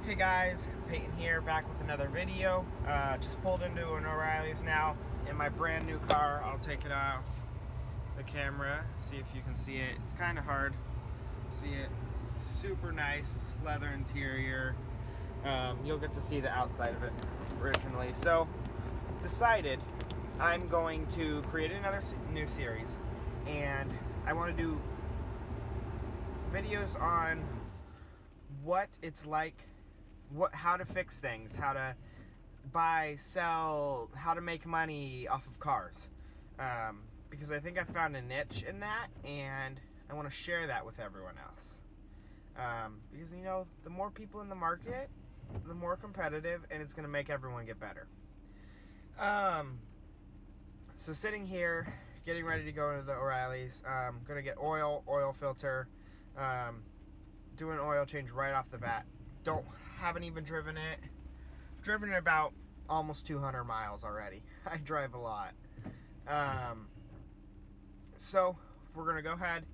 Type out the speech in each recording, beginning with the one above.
Hey guys, Peyton here, back with another video. Just pulled into an O'Reilly's now in my brand new car. I'll take it off the camera, see if you can see it. It's kind of hard to see it. It's super nice leather interior. You'll get to see the outside of it originally. So, decided I'm going to create another new series, and I want to do videos on what it's like, how to fix things, how to buy, sell, how to make money off of cars, because I think I found a niche in that, and I want to share that with everyone else, because you know, the more people in the market, the more competitive, and it's going to make everyone get better. So sitting here getting ready to go into the O'Reilly's, gonna get oil filter, do an oil change right off the bat. Haven't even driven it. I've driven it about almost 200 miles already. I drive a lot. So we're gonna go ahead,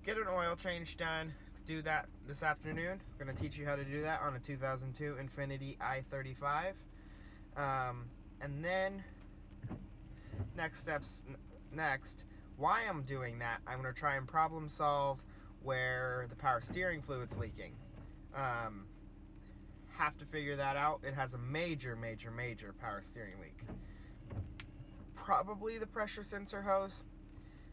get an oil change done, do that this afternoon. I'm gonna teach you how to do that on a 2002 Infinity I35. And then next, why I'm doing that, I'm gonna try and problem solve where the power steering fluid's leaking. Have to figure that out. It has a major power steering leak. Probably the pressure sensor hose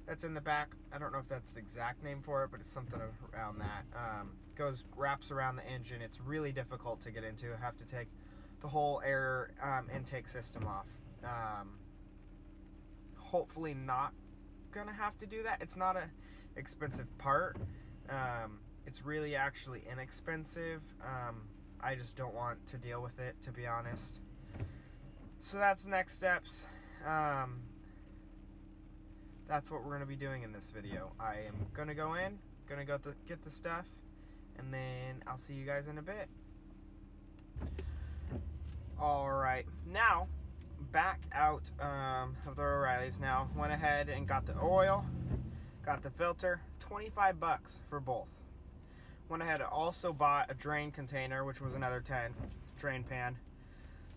that's in the back. I don't know if that's the exact name for it, but it's something around that. Wraps around the engine. It's really difficult to get into. I have to take the whole air intake system off. Hopefully not gonna have to do that. It's not a expensive part. It's really actually inexpensive. I just don't want to deal with it, to be honest. So that's next steps. That's what we're going to be doing in this video. I am going to go in, get the stuff, and then I'll see you guys in a bit. Alright, now, back out of the O'Reilly's now. Went ahead and got the oil, got the filter, $25 for both. Went ahead and also bought a drain container, which was another 10, drain pan.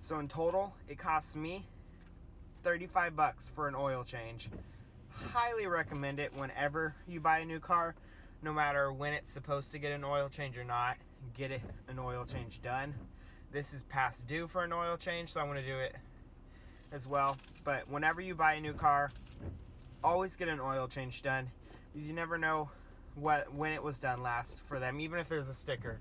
So in total, it cost me $35 for an oil change. Highly recommend it whenever you buy a new car, no matter when it's supposed to get an oil change or not, get an oil change done. This is past due for an oil change, so I want to do it as well. But whenever you buy a new car, always get an oil change done, because you never know when it was done last for them. Even if there's a sticker,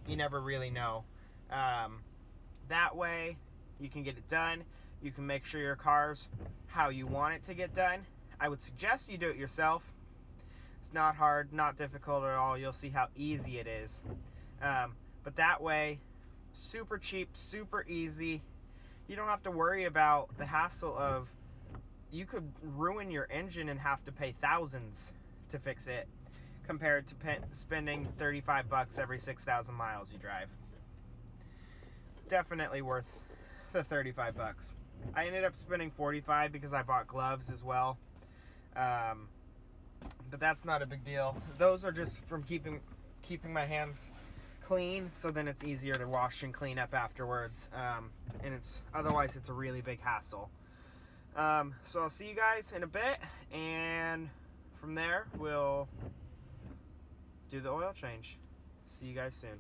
you never really know. That way you can get it done. You can make sure your car's how you want it to get done. I would suggest you do it yourself. It's not hard, not difficult at all. You'll see how easy it is. But that way, super cheap, super easy. You don't have to worry about the hassle of, you could ruin your engine and have to pay thousands to fix it, compared to spending $35 every 6,000 miles you drive. Definitely worth the $35. I ended up spending $45 because I bought gloves as well. But that's not a big deal. Those are just from keeping my hands clean, so then it's easier to wash and clean up afterwards. And otherwise it's a really big hassle. So I'll see you guys in a bit, and from there we'll do the oil change. See you guys soon.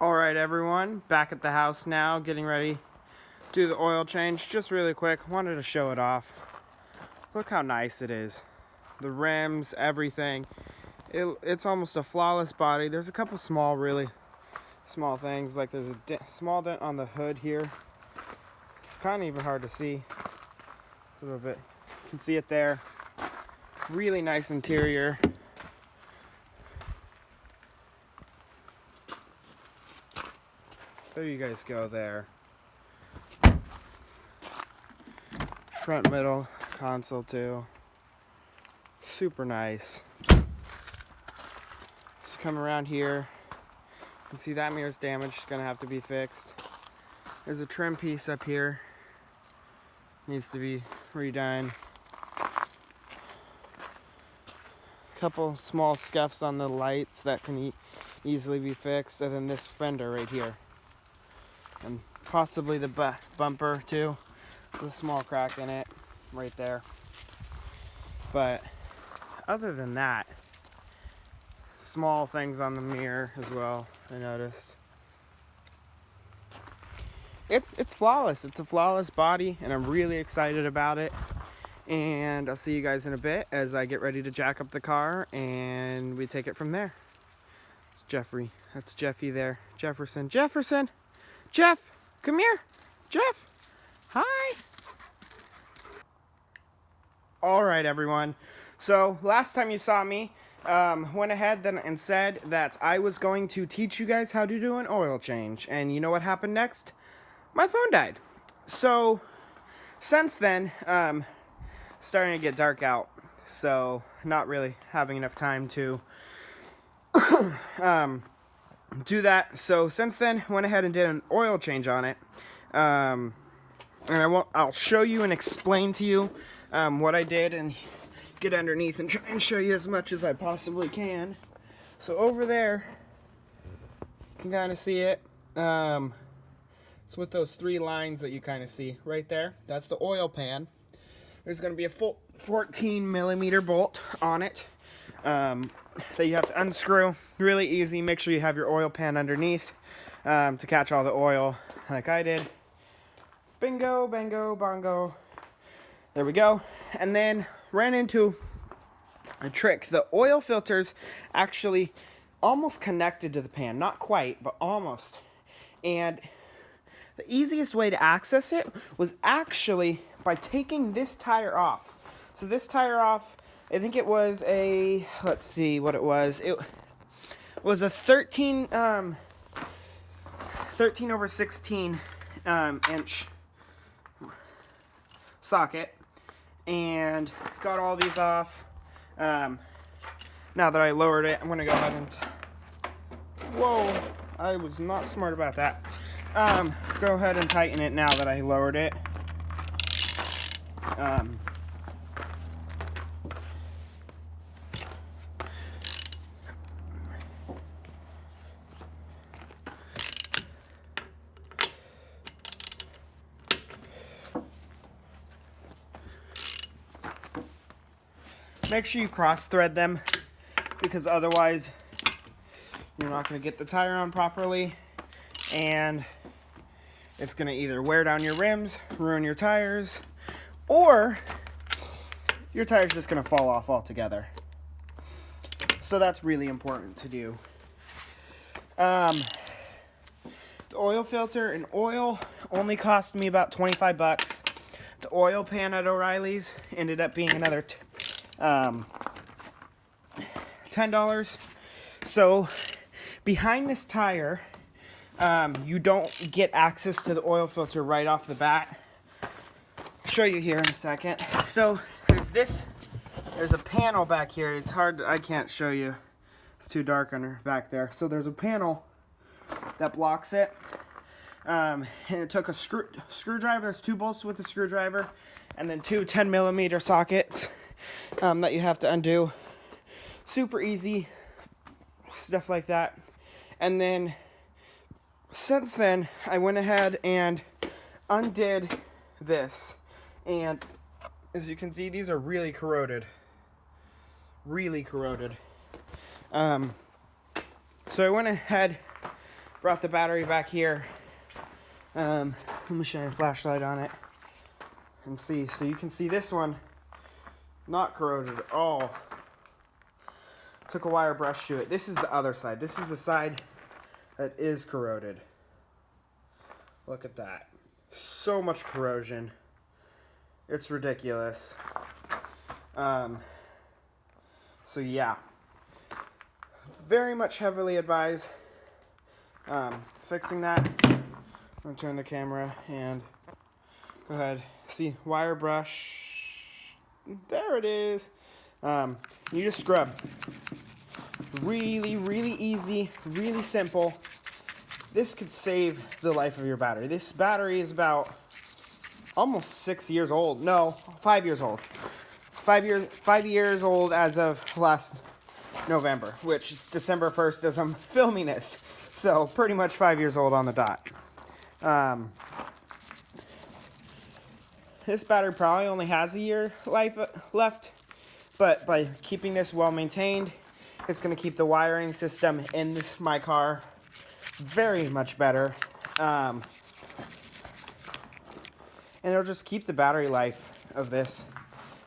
Alright everyone, back at the house now, getting ready to do the oil change. Just really quick, wanted to show it off. Look how nice it is. The rims, everything. It's almost a flawless body. There's a couple really small things, like there's a small dent on the hood here. It's kind of even hard to see a little bit. You can see it there. Really nice interior. There you guys go there. Front middle console too. Super nice. Just come around here. You can see that mirror's damaged. It's gonna have to be fixed. There's a trim piece up here. Needs to be redone. Couple small scuffs on the lights that can easily be fixed, and then this fender right here. and possibly the bumper too. There's a small crack in it right there. But other than that, small things on the mirror as well, I noticed. It's flawless. It's a flawless body, and I'm really excited about it. And I'll see you guys in a bit as I get ready to jack up the car and we take it from there. It's Jeffrey. That's Jeffy there. Jefferson. Jefferson! Jeff! Come here! Jeff! Hi! Alright, everyone. So, last time you saw me, went ahead then and said that I was going to teach you guys how to do an oil change. And you know what happened next? My phone died. So, since then, starting to get dark out. So, not really having enough time to do that. So, since then, went ahead and did an oil change on it. And I'll show you and explain to you what I did and get underneath and try and show you as much as I possibly can. So over there, you can kind of see it. It's with those 3 lines that you kind of see right there. That's the oil pan. There's going to be a full 14 millimeter bolt on it that you have to unscrew. Really easy. Make sure you have your oil pan underneath to catch all the oil like I did. Bingo, bango, bongo. There we go. And then ran into a trick. The oil filter's actually almost connected to the pan. Not quite, but almost. And the easiest way to access it was actually by taking this tire off. So this tire off, I think it was a, let's see what it was. It was a 13 over 16 inch socket, and got all these off. Now that I lowered it, I'm going to go ahead and whoa, I was not smart about that. Go ahead and tighten it now that I lowered it. Make sure you cross thread them, because otherwise you're not going to get the tire on properly, and it's going to either wear down your rims, ruin your tires, or your tire's just going to fall off altogether. So that's really important to do. The oil filter and oil only cost me about 25 bucks. The oil pan at O'Reilly's ended up being another $10. So behind this tire, you don't get access to the oil filter right off the bat. I'll show you here in a second. So there's a panel back here. It's hard, I can't show you. It's too dark under back there. So there's a panel that blocks it. And it took a screwdriver. There's 2 bolts with a screwdriver, and then 2 10 millimeter sockets that you have to undo. Super easy stuff like that. And then since then, I went ahead and undid this, and as you can see, these are really corroded. So I went ahead, brought the battery back here. Let me shine a flashlight on it and see. So you can see this one, not corroded at all. Took a wire brush to it. This is the other side. This is the side that is corroded. Look at that. So much corrosion. It's ridiculous. So yeah. Very much heavily advise fixing that. I'm going to turn the camera and go ahead. See, wire brush. There it is. You just scrub. Really, really easy, really simple. This could save the life of your battery. This battery is about almost 6 years old. No, 5 years old. 5 years old as of last November, which is December 1st as I'm filming this. So pretty much 5 years old on the dot. This battery probably only has a year life left, but by keeping this well maintained, it's going to keep the wiring system in my car very much better. And it'll just keep the battery life of this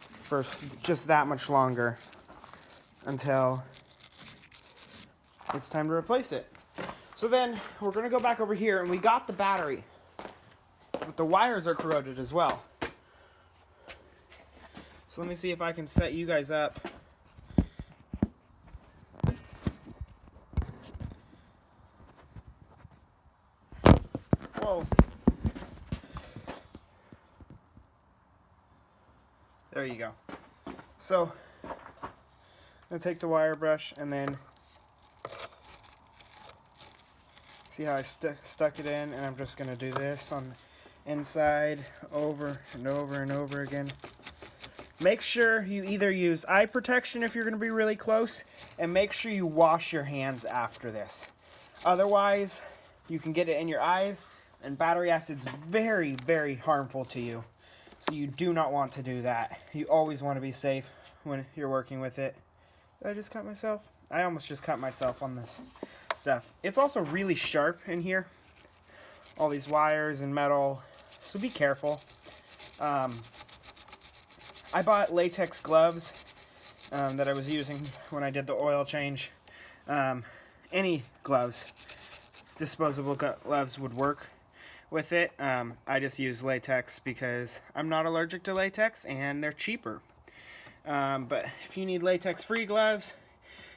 for just that much longer until it's time to replace it. So then we're going to go back over here, and we got the battery, but the wires are corroded as well. So let me see if I can set you guys up. Whoa. There you go. So I'm going to take the wire brush and then see how I stuck it in, and I'm just going to do this on the inside over and over and over again. Make sure you either use eye protection if you're going to be really close, and make sure you wash your hands after this. Otherwise, you can get it in your eyes, and battery acid's very, very harmful to you. So you do not want to do that. You always want to be safe when you're working with it. Did I just cut myself? I almost just cut myself on this stuff. It's also really sharp in here. All these wires and metal, so be careful. I bought latex gloves that I was using when I did the oil change. Any gloves, disposable gloves would work with it. I just use latex because I'm not allergic to latex and they're cheaper. But if you need latex-free gloves,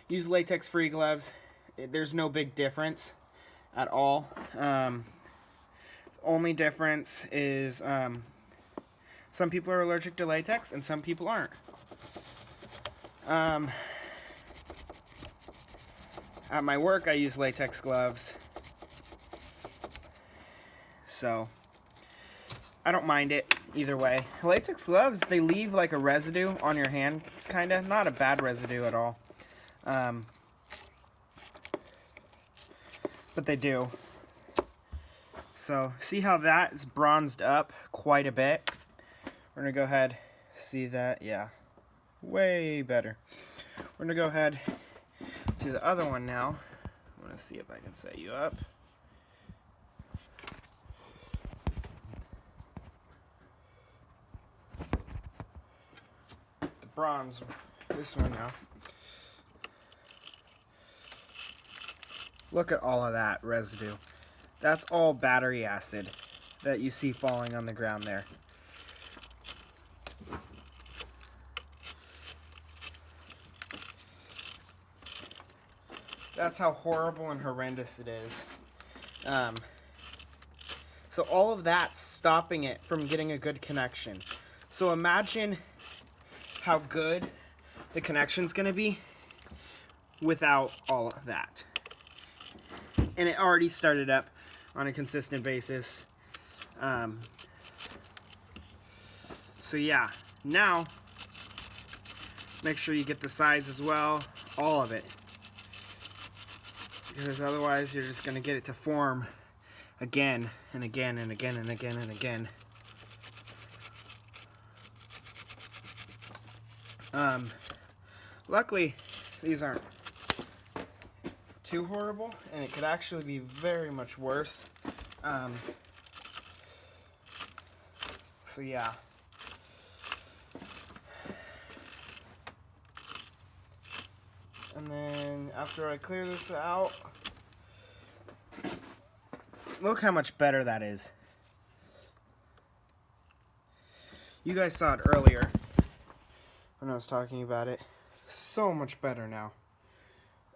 use latex-free gloves. There's no big difference at all. The only difference is some people are allergic to latex and some people aren't. At my work, I use latex gloves. So I don't mind it either way. Latex gloves, they leave like a residue on your hand. It's kind of not a bad residue at all. But they do. So see how that is bronzed up quite a bit? We're going to go ahead, see that, yeah, way better. We're going to go ahead to the other one now. I'm going to see if I can set you up. The bronze, this one now. Look at all of that residue. That's all battery acid that you see falling on the ground there. That's how horrible and horrendous it is. So all of that's stopping it from getting a good connection. So imagine how good the connection's gonna be without all of that. And it already started up on a consistent basis. So yeah, now make sure you get the sides as well, all of it. Because otherwise you're just going to get it to form again and again and again and again and again. Luckily, these aren't too horrible, and it could actually be very much worse. So yeah. And then after I clear this out, look how much better that is. You guys saw it earlier when I was talking about it. So much better now.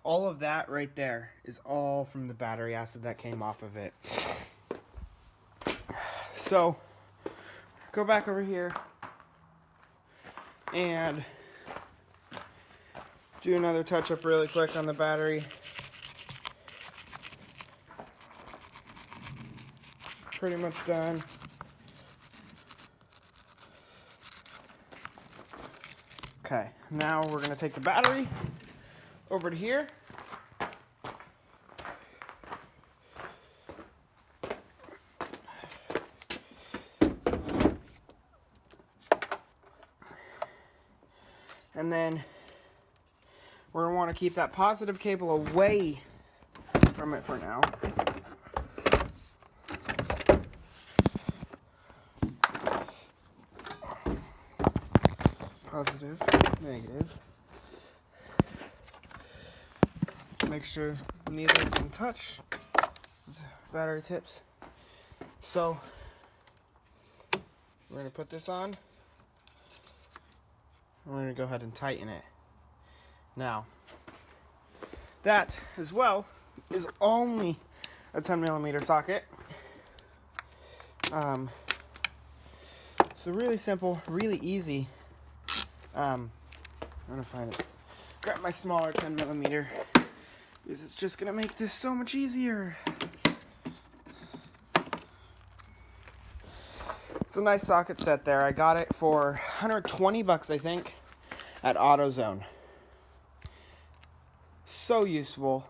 All of that right there is all from the battery acid that came off of it. So, go back over here and do another touch up really quick on the battery. Pretty much done. Okay, now we're gonna take the battery over to here. And then we're going to want to keep that positive cable away from it for now. Positive, negative. Make sure neither can touch the battery tips. So we're going to put this on. We're going to go ahead and tighten it. Now, that as well is only a 10mm socket. So really simple, really easy. I'm gonna find it. Grab my smaller 10mm because it's just gonna make this so much easier. It's a nice socket set there. I got it for 120 bucks, I think, at AutoZone. So useful.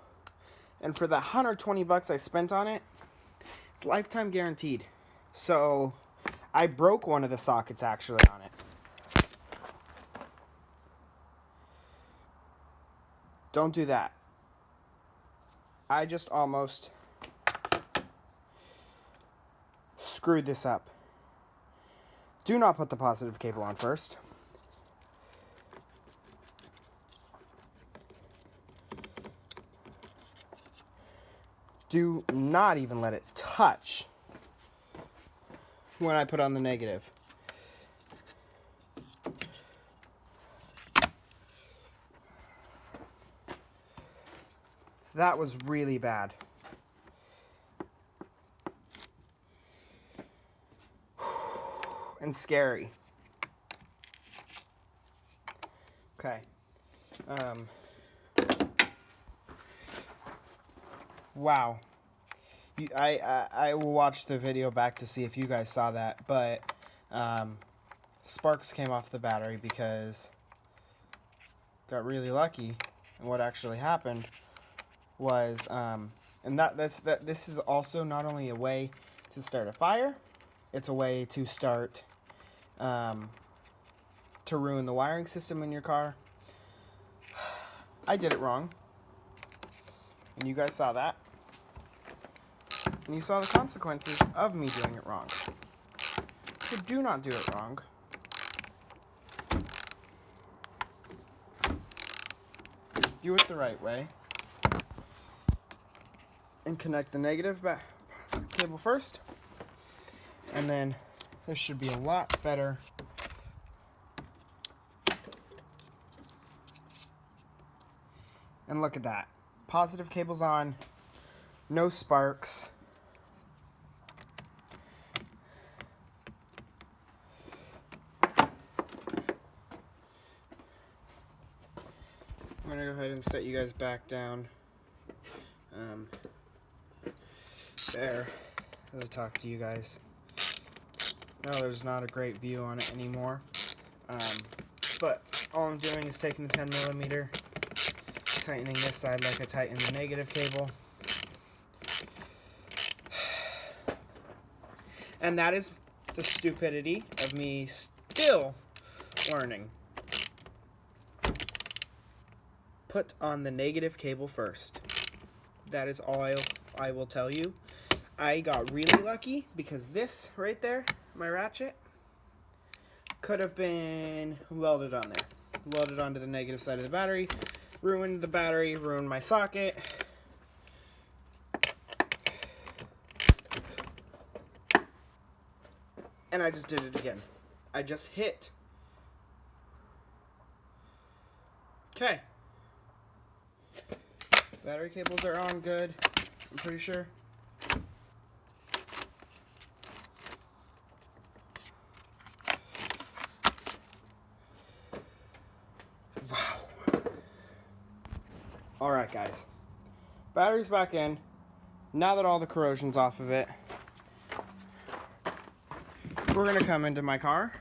And for the 120 bucks I spent on it, it's lifetime guaranteed. So I broke one of the sockets actually on it. Don't do that. I just almost screwed this up. Do not put the positive cable on first. Do not even let it touch when I put on the negative. That was really bad. And scary. Okay. Wow. I will watch the video back to see if you guys saw that, but sparks came off the battery because got really lucky. And what actually happened was, and this is also not only a way to start a fire, it's a way to start to ruin the wiring system in your car. I did it wrong, and you guys saw that, and you saw the consequences of me doing it wrong. So do not do it wrong. Do it the right way. And connect the negative cable first. And then this should be a lot better. And look at that. Positive cable's on. No sparks. I'm going to go ahead and set you guys back down. There, as I talk to you guys. No, there's not a great view on it anymore. But all I'm doing is taking the 10mm, tightening this side like I tightened the negative cable. And that is the stupidity of me still learning. Put on the negative cable first. That is all I will tell you. I got really lucky because this right there, my ratchet, could have been welded on there. Welded onto the negative side of the battery, ruined the battery, ruined my socket. And I just did it again. I just hit. Okay. Battery cables are on good, I'm pretty sure. Wow. Alright guys, battery's back in. Now that all the corrosion's off of it, we're gonna come into my car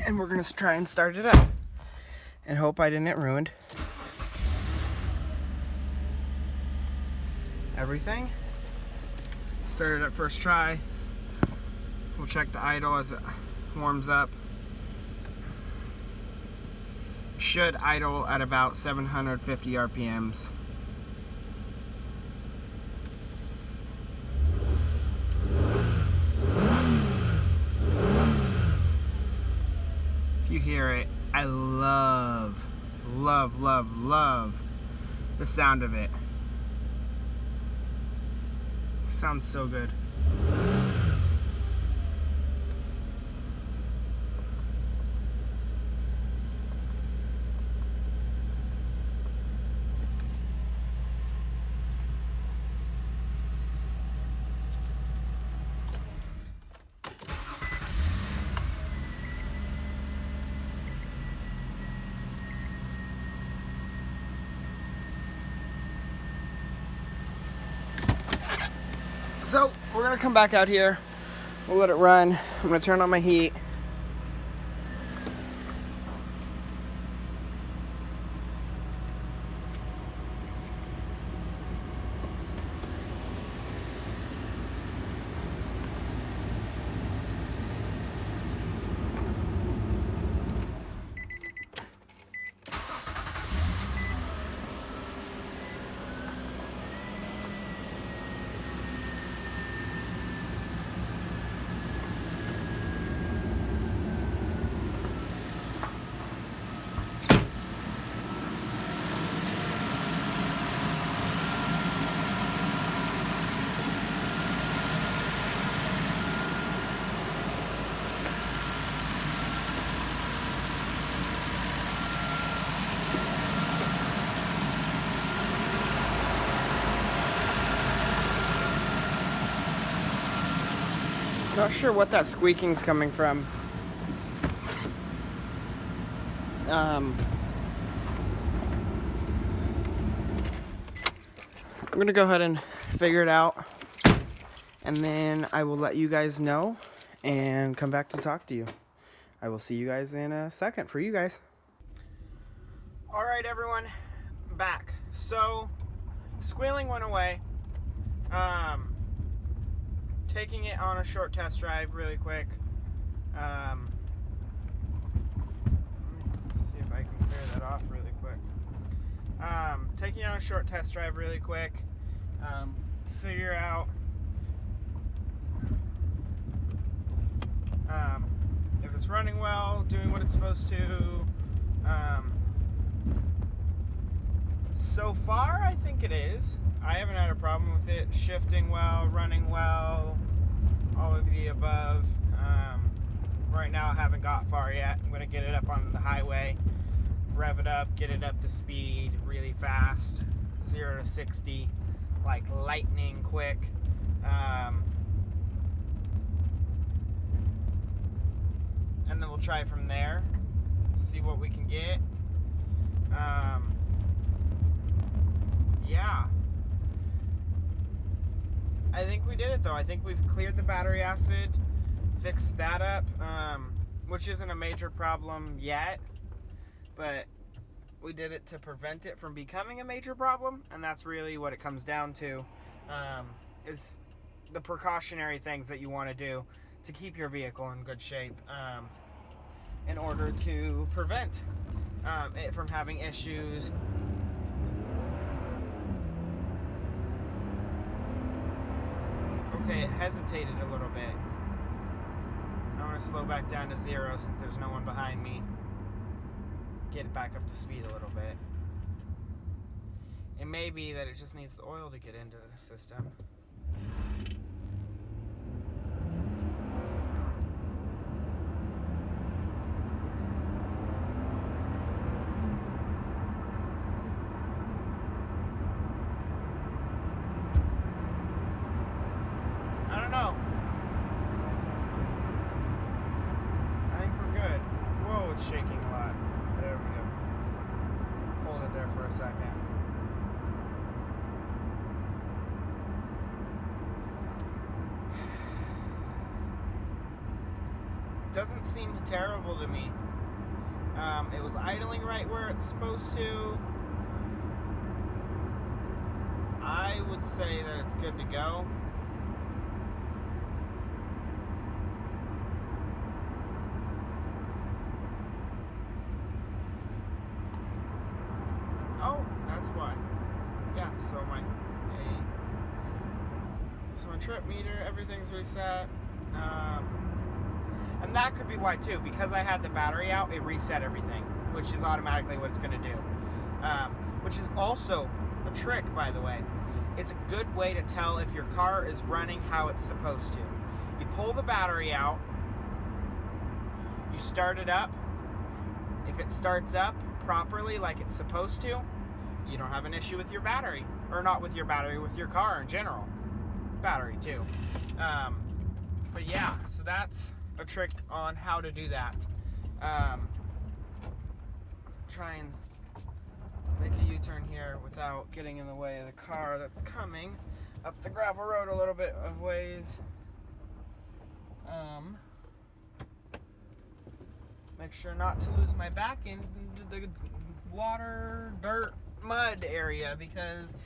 and we're gonna try and start it up and hope I didn't ruin everything. Start it up first try. We'll check the idle as it warms up. should idle at about 750 RPMs. If you hear it, I love the sound of it. Sounds so good. So we're gonna come back out here. We'll let it run. I'm gonna turn on my heat. Not sure what that squeaking's coming from. I'm gonna go ahead and figure it out, and then I will let you guys know and come back to talk to you. I will see you guys in a second for you guys. All right, everyone, back. So squealing went away. Taking it on a short test drive really quick. Let me see if I can clear that off really quick. Taking it on a short test drive really quick to figure out if it's running well, doing what it's supposed to. So far, I think it is. I haven't had a problem with it shifting well, running well, all of the above. Right now I haven't got far yet. I'm going to get it up on the highway, rev it up, get it up to speed really fast, 0 to 60, like lightning quick. And then we'll try from there, see what we can get. Yeah. I think we did it though. I think we've cleared the battery acid, fixed that up, which isn't a major problem yet, but we did it to prevent it from becoming a major problem, and that's really what it comes down to, is the precautionary things that you want to do to keep your vehicle in good shape, in order to prevent it from having issues. Okay, it hesitated a little bit. I'm going to slow back down to 0 since there's no one behind me. Get it back up to speed a little bit. It may be that it just needs the oil to get into the system. Shaking a lot. There we go. Hold it there for a second. Doesn't seem terrible to me. It was idling right where it's supposed to. I would say that it's good to go. trip meter, everything's reset. And that could be why too, because I had the battery out, it reset everything, which is automatically what it's going to do. Which is also a trick, by the way. It's a good way to tell if your car is running how it's supposed to. You pull the battery out, you start it up. If it starts up properly like it's supposed to, you don't have an issue with your battery. Or not with your battery, with your car in general. Battery too. But yeah, so that's a trick on how to do that. Try and make a U-turn here without getting in the way of the car that's coming up the gravel road a little bit of ways. Make sure not to lose my back into the water, dirt, mud area, because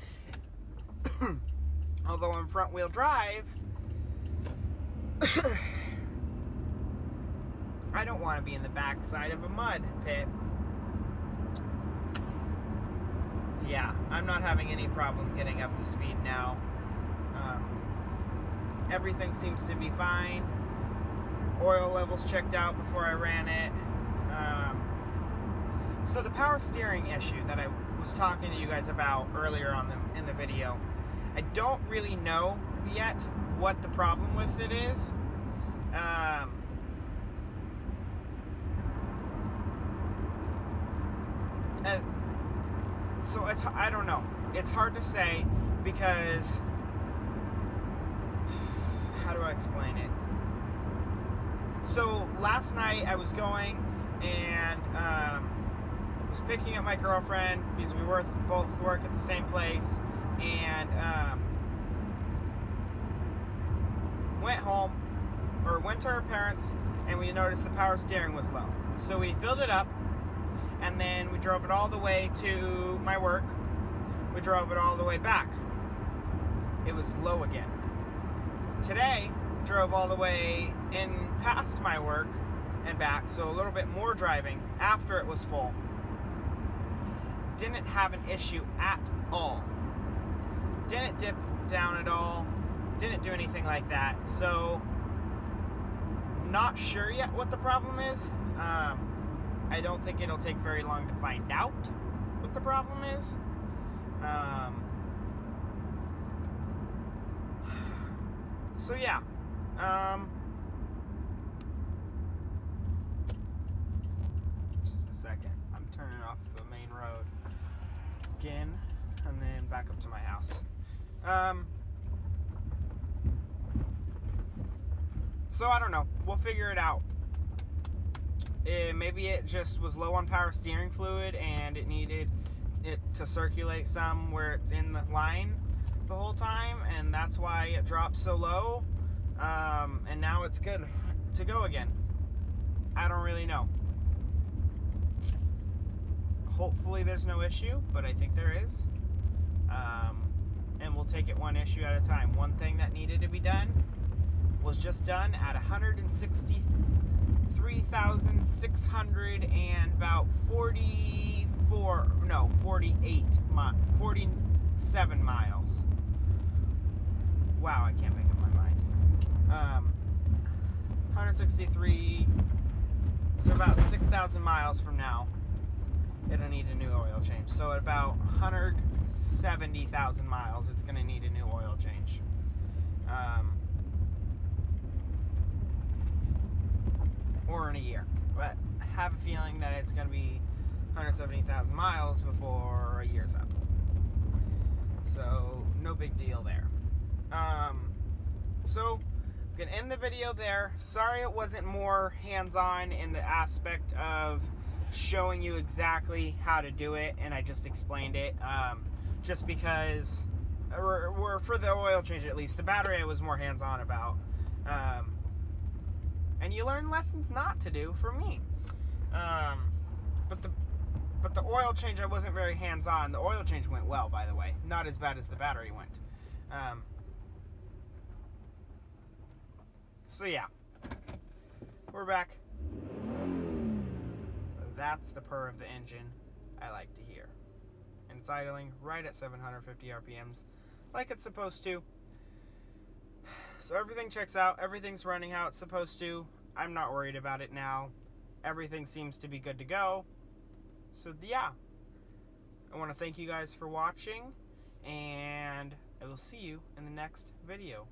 although I'm front wheel drive, I don't want to be in the back side of a mud pit. Yeah, I'm not having any problem getting up to speed now. Everything seems to be fine. Oil levels checked out before I ran it. So the power steering issue that I was talking to you guys about earlier in the video, I don't really know yet what the problem with it is. And so I don't know. It's hard to say because, how do I explain it? So last night I was going and was picking up my girlfriend because we both work at the same place, and went home, or went to her parents, and we noticed the power steering was low. So we filled it up, and then we drove it all the way to my work. We drove it all the way back. It was low again. Today, drove all the way in past my work and back, so a little bit more driving after it was full. Didn't have an issue at all. Didn't dip down at all. Didn't do anything like that. So, not sure yet what the problem is. I don't think it'll take very long to find out what the problem is. So yeah. Just a second. I'm turning off the main road again, and then back up to my house. So I don't know. We'll figure it out. Maybe it just was low on power steering fluid and it needed it to circulate some where it's in the line the whole time, and that's why it dropped so low. And now it's good to go again. I don't really know. Hopefully there's no issue, but I think there is. And we'll take it one issue at a time. One thing that needed to be done was just done at 163,600 and about 47 miles. Wow, I can't make up my mind. 163, so about 6,000 miles from now, it'll need a new oil change. So at about 170,000 miles, it's going to need a new oil change. Or in a year. But I have a feeling that it's going to be 170,000 miles before a year's up. So, no big deal there. So, I'm going to end the video there. Sorry it wasn't more hands-on in the aspect of showing you exactly how to do it, and I just explained it. Just because, or for the oil change at least, the battery I was more hands-on about. And you learn lessons not to do for me. But the oil change, I wasn't very hands-on. The oil change went well, by the way. Not as bad as the battery went. So yeah, we're back. That's the purr of the engine I like to hear. And it's idling right at 750 RPMs, like it's supposed to. So everything checks out. Everything's running how it's supposed to. I'm not worried about it now. Everything seems to be good to go. So yeah, I want to thank you guys for watching, and I will see you in the next video.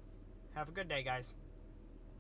Have a good day, guys.